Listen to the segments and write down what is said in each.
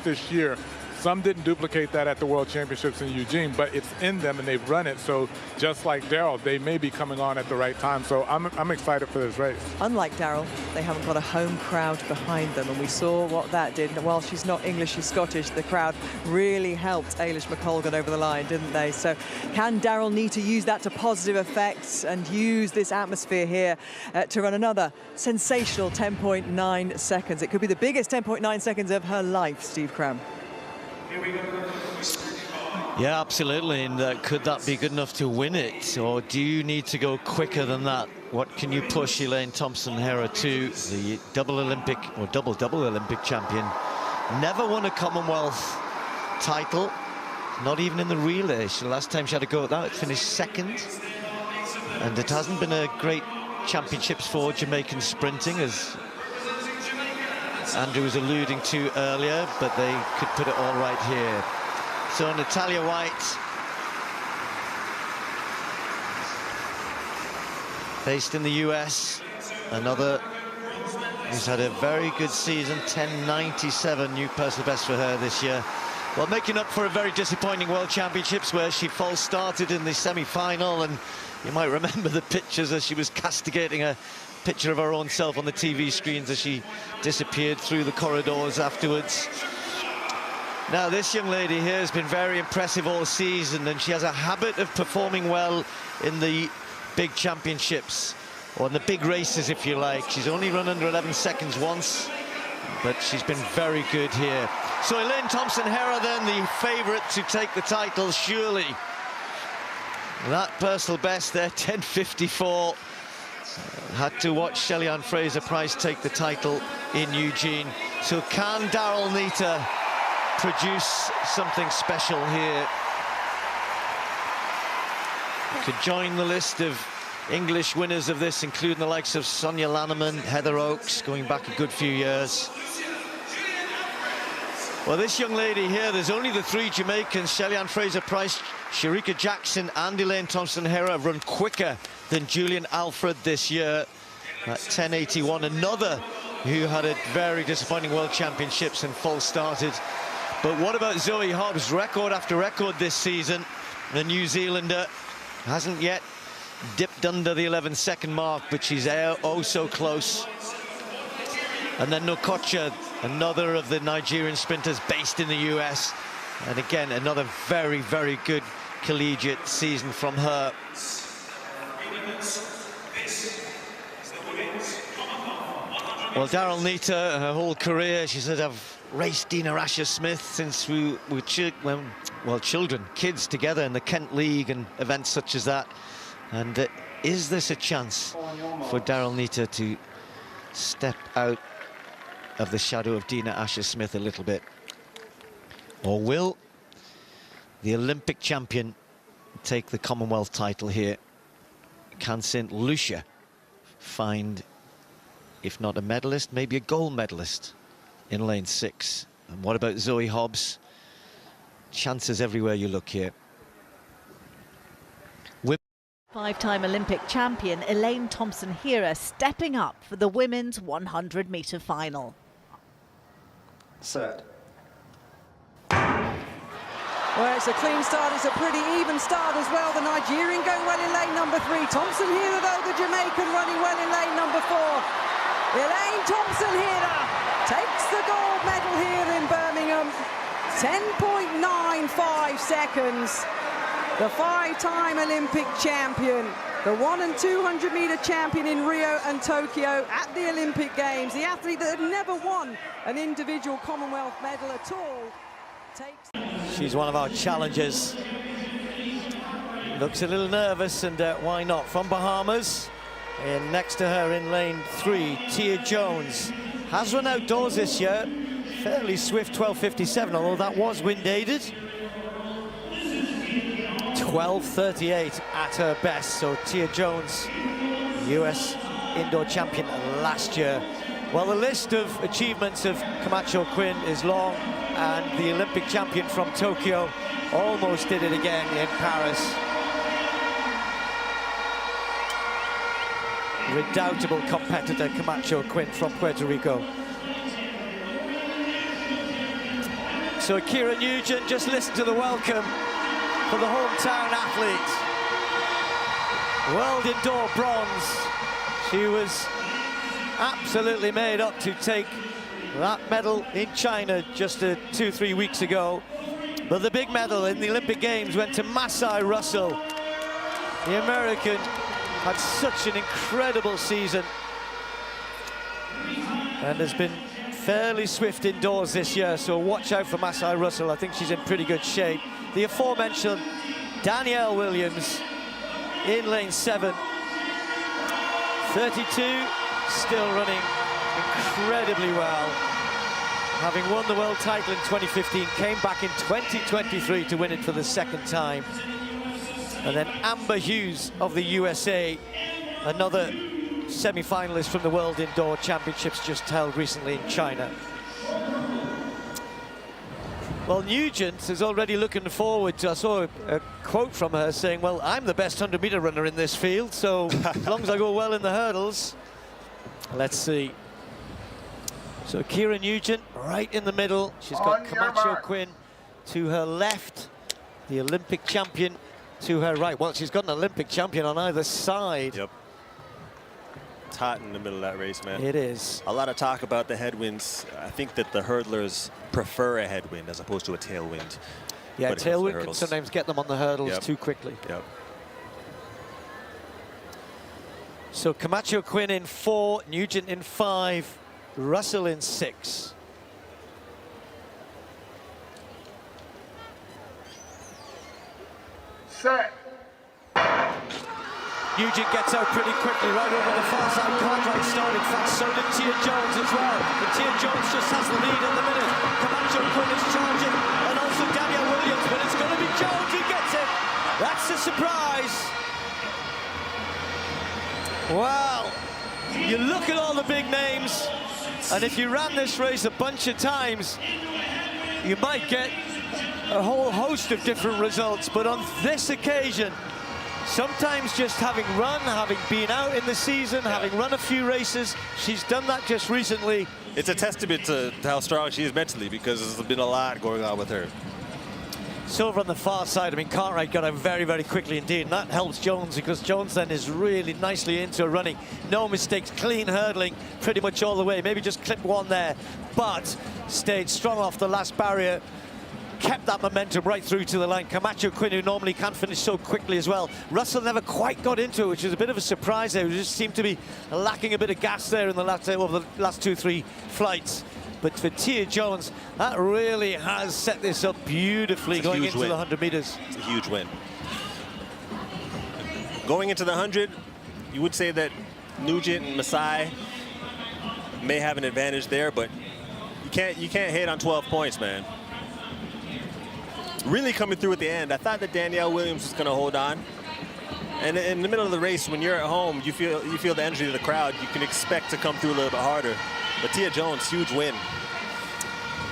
this year. Some didn't duplicate that at the World Championships in Eugene, but it's in them and they've run it. So just like Daryl, they may be coming on at the right time. So I'm excited for this race. Unlike Daryl, they haven't got a home crowd behind them, and we saw what that did. While she's not English, she's Scottish, the crowd really helped Eilish McColgan over the line, didn't they? So can Daryl need to use that to positive effect and use this atmosphere here to run another sensational 10.9 seconds? It could be the biggest 10.9 seconds of her life, Steve Cram. Yeah, absolutely. And could that be good enough to win it, or do you need to go quicker than that? What can you push Elaine Thompson-Herah to? The double Olympic or double Olympic champion, never won a Commonwealth title, not even in the relay. The last time she had a go at that, it finished second, and it hasn't been a great championships for Jamaican sprinting, as Andrew was alluding to earlier, but they could put it all right here. So Natalia White, based in the US, another who's had a very good season, 10.97, new personal best for her this year. Well, making up for a very disappointing World Championships where she false started in the semi-final, and you might remember the pictures as she was castigating a picture of her own self on the TV screens as she disappeared through the corridors afterwards. Now, this young lady here has been very impressive all season, and she has a habit of performing well in the big championships, or in the big races, if you like. She's only run under 11 seconds once, but she's been very good here. So Elaine Thompson-Herah then, the favourite to take the title, surely. That personal best there, 10.54. Had to watch Shelly-Ann Fraser-Pryce take the title in Eugene. So can Daryl Nita produce something special here to join the list of English winners of this, including the likes of Sonia Lanneman, Heather Oakes, going back a good few years? Well, this young lady here, there's only the three Jamaicans, Shelly-Ann Fraser-Pryce, Shericka Jackson and Elaine Thompson-Herah, have run quicker than Julian Alfred this year at 10.81. Another who had a very disappointing World Championships and false started. But what about Zoe Hobbs? Record after record this season. The New Zealander hasn't yet dipped under the 11-second mark, but she's oh so close. And then Nokocha, another of the Nigerian sprinters based in the US. And again, another very, very good collegiate season from her. Well, Daryl Nita, her whole career, she said, I've raced Dina Asher-Smith since we were children, kids together in the Kent League and events such as that. And is this a chance for Daryl Nita to step out of the shadow of Dina Asher-Smith a little bit? Or will the Olympic champion take the Commonwealth title here? Can St. Lucia find, if not a medalist, maybe a gold medalist in lane 6? And what about Zoe Hobbs? Chances everywhere you look here. Five-time Olympic champion Elaine Thompson-Herah stepping up for the women's 100-metre final. Set. Well, it's a clean start, it's a pretty even start as well. The Nigerian going well in lane number 3. Thompson-Herah, though, the Jamaican running well in lane number 4. Elaine Thompson-Herah takes the gold medal here in Birmingham. 10.95 seconds. The 5-time Olympic champion, the 100 and 200 metre champion in Rio and Tokyo at the Olympic Games, the athlete that had never won an individual Commonwealth medal at all. She's one of our challengers. Looks a little nervous, and why not? From Bahamas, and next to her in lane 3, Tia Jones. Has run outdoors this year, fairly swift 12.57, although that was wind-aided. 12.38 at her best, so Tia Jones, US indoor champion last year. Well, the list of achievements of Camacho Quinn is long, and the Olympic champion from Tokyo almost did it again in Paris. Redoubtable competitor Camacho Quinn from Puerto Rico. So Kira Nugent, just listen to the welcome for the hometown athlete. World indoor bronze. She was absolutely made up to take that medal in China just 2-3 weeks ago. But the big medal in the Olympic Games went to Masai Russell. The American had such an incredible season and has been fairly swift indoors this year, so watch out for Masai Russell. I think she's in pretty good shape. The aforementioned Danielle Williams in lane 7. 32, still running incredibly well. Having won the world title in 2015, came back in 2023 to win it for the second time. And then Amber Hughes of the USA, another semi-finalist from the World Indoor Championships just held recently in China. Well, Nugent is already looking forward to, I saw a quote from her saying, well, I'm the best 100-meter runner in this field, so as long as I go well in the hurdles. Let's see. So Kira Nugent right in the middle. She's got Camacho Quinn to her left, the Olympic champion to her right. Well, she's got an Olympic champion on either side. Yep. It's hot in the middle of that race, man. It is. A lot of talk about the headwinds. I think that the hurdlers prefer a headwind as opposed to a tailwind. Yeah, tailwind can sometimes get them on the hurdles too quickly. Yep. So Camacho Quinn in 4, Nugent in 5, Russell in 6. Set. Nugent gets out pretty quickly right over the far side. Cartwright started fast, so did Tia Jones as well. But Tia Jones just has the lead at the minute. Camacho Quinn is charging, and also Danielle Williams, but it's going to be Jones who gets it. That's a surprise. Wow. You look at all the big names, and if you ran this race a bunch of times, you might get a whole host of different results. But on this occasion, sometimes just having been out in the season, having run a few races, she's done that just recently. It's a testament to how strong she is mentally, because there's been a lot going on with her. Silver on the far side. I mean, Cartwright got out very, very quickly indeed, and that helps Jones, because Jones then is really nicely into running. No mistakes, clean hurdling pretty much all the way. Maybe just clipped one there, but stayed strong off the last barrier. Kept that momentum right through to the line. Camacho Quinn, who normally can't finish so quickly as well. Russell never quite got into it, which was a bit of a surprise there. He just seemed to be lacking a bit of gas there in the last, over the last 2-3 flights. But for Tia Jones, that really has set this up beautifully going into the 100 meters. It's a huge win. Going into the 100, you would say that Nugent and Masai may have an advantage there, but you can't hit on 12 points, man. Really coming through at the end. I thought that Danielle Williams was going to hold on. And in the middle of the race, when you're at home, you feel the energy of the crowd. You can expect to come through a little bit harder. But Tia Jones, huge win.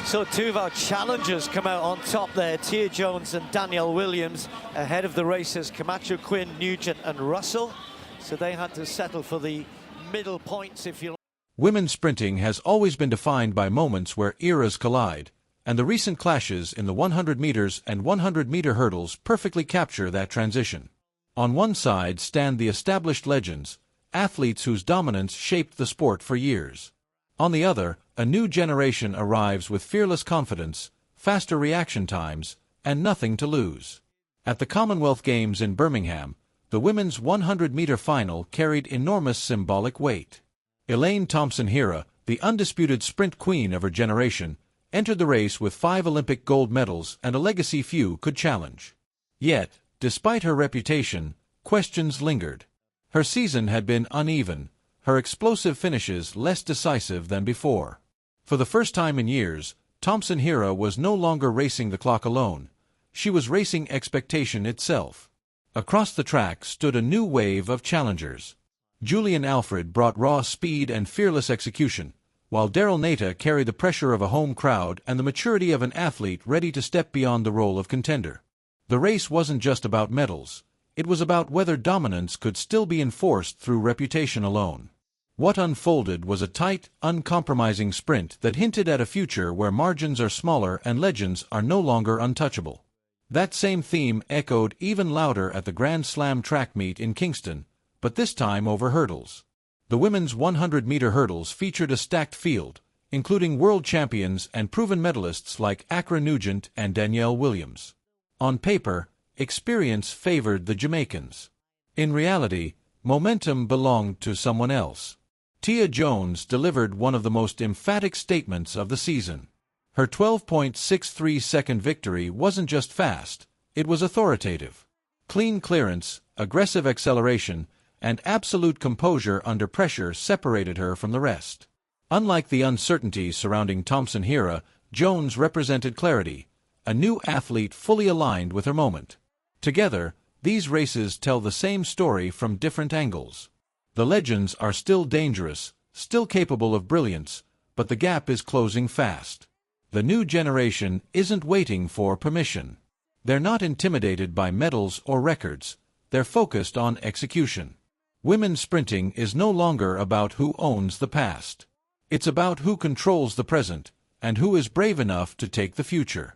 So two of our challengers come out on top there. Tia Jones and Danielle Williams ahead of the racers. Camacho Quinn, Nugent and Russell. So they had to settle for the middle points, if you like. Women's sprinting has always been defined by moments where eras collide, and the recent clashes in the 100 meters and 100-meter hurdles perfectly capture that transition. On one side stand the established legends, athletes whose dominance shaped the sport for years. On the other, a new generation arrives with fearless confidence, faster reaction times, and nothing to lose. At the Commonwealth Games in Birmingham, the women's 100-meter final carried enormous symbolic weight. Elaine Thompson-Herah, the undisputed sprint queen of her generation, entered the race with 5 Olympic gold medals and a legacy few could challenge. Yet, despite her reputation, questions lingered. Her season had been uneven, her explosive finishes less decisive than before. For the first time in years, Thompson-Herah was no longer racing the clock alone. She was racing expectation itself. Across the track stood a new wave of challengers. Julian Alfred brought raw speed and fearless execution, while Daryl Nata carried the pressure of a home crowd and the maturity of an athlete ready to step beyond the role of contender. The race wasn't just about medals. It was about whether dominance could still be enforced through reputation alone. What unfolded was a tight, uncompromising sprint that hinted at a future where margins are smaller and legends are no longer untouchable. That same theme echoed even louder at the Grand Slam track meet in Kingston, but this time over hurdles. The women's 100-meter hurdles featured a stacked field, including world champions and proven medalists like Accra Nugent and Danielle Williams. On paper, experience favored the Jamaicans. In reality, momentum belonged to someone else. Tia Jones delivered one of the most emphatic statements of the season. Her 12.63-second victory wasn't just fast, it was authoritative. Clean clearance, aggressive acceleration, and absolute composure under pressure separated her from the rest. Unlike the uncertainty surrounding Thompson-Herah, Jones represented clarity, a new athlete fully aligned with her moment. Together, these races tell the same story from different angles. The legends are still dangerous, still capable of brilliance, but the gap is closing fast. The new generation isn't waiting for permission. They're not intimidated by medals or records, they're focused on execution. Women's sprinting is no longer about who owns the past. It's about who controls the present, and who is brave enough to take the future.